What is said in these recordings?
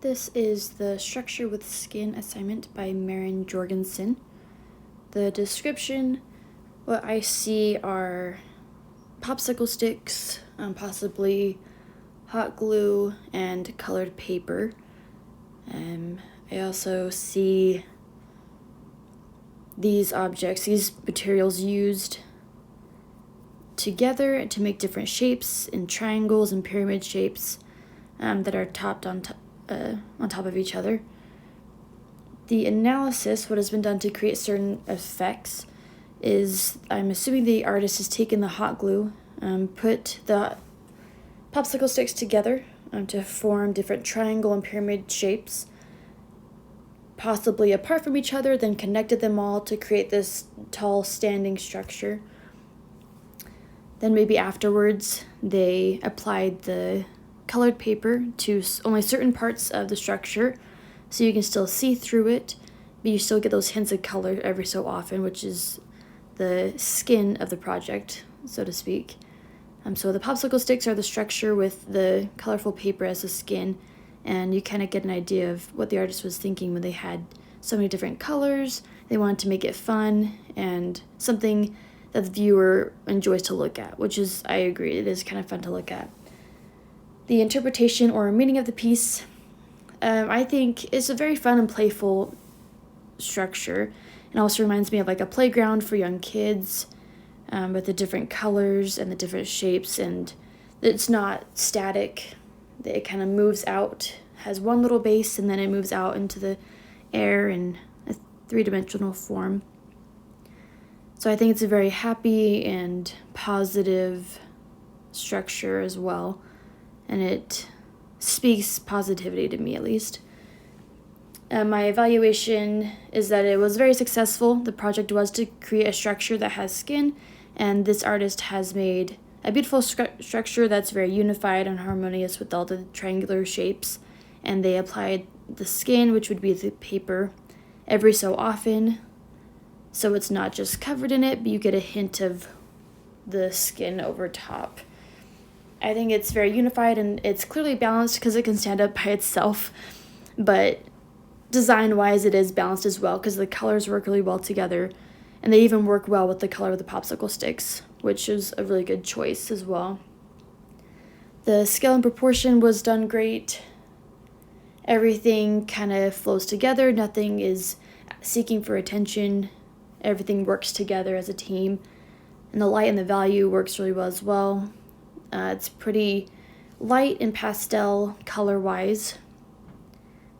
This is the Structure with Skin assignment by Maren J. The description, what I see are popsicle sticks, possibly hot glue, and colored paper. I also see these objects, these materials used together to make different shapes in triangles and pyramid shapes that are topped on top of each other. The analysis, what has been done to create certain effects, is I'm assuming the artist has taken the hot glue, put the popsicle sticks together to form different triangle and pyramid shapes, possibly apart from each other, then connected them all to create this tall standing structure. Then maybe afterwards they applied the colored paper to only certain parts of the structure so you can still see through it, but you still get those hints of color every so often, which is the skin of the project, so to speak. So the popsicle sticks are the structure with the colorful paper as the skin, and you kind of get an idea of what the artist was thinking when they had so many different colors. They wanted to make it fun and something that the viewer enjoys to look at, which is, I agree, it is kind of fun to look at. The interpretation or meaning of the piece, I think, is a very fun and playful structure. It also reminds me of like a playground for young kids, with the different colors and the different shapes, and it's not static. It kind of moves out, has one little base, and then it moves out into the air in a three-dimensional form. So I think it's a very happy and positive structure as well, and it speaks positivity to me, at least. My evaluation is that it was very successful. The project was to create a structure that has skin, and this artist has made a beautiful structure that's very unified and harmonious with all the triangular shapes, and they applied the skin, which would be the paper, every so often, so it's not just covered in it, but you get a hint of the skin over top. I think it's very unified and it's clearly balanced because it can stand up by itself, but design-wise it is balanced as well because the colors work really well together, and they even work well with the color of the popsicle sticks, which is a really good choice as well. The scale and proportion was done great. Everything kind of flows together. Nothing is seeking for attention. Everything works together as a team, and the light and the value works really well as well. It's pretty light and pastel color-wise,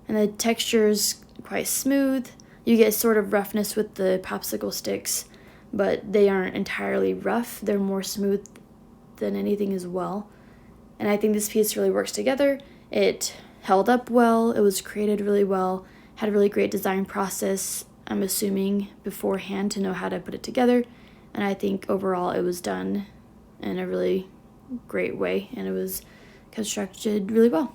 and the texture is quite smooth. You get sort of roughness with the popsicle sticks, but they aren't entirely rough. They're more smooth than anything as well. And I think this piece really works together. It held up well. It was created really well. Had a really great design process, I'm assuming, beforehand to know how to put it together. And I think overall it was done in a really great way, and it was constructed really well.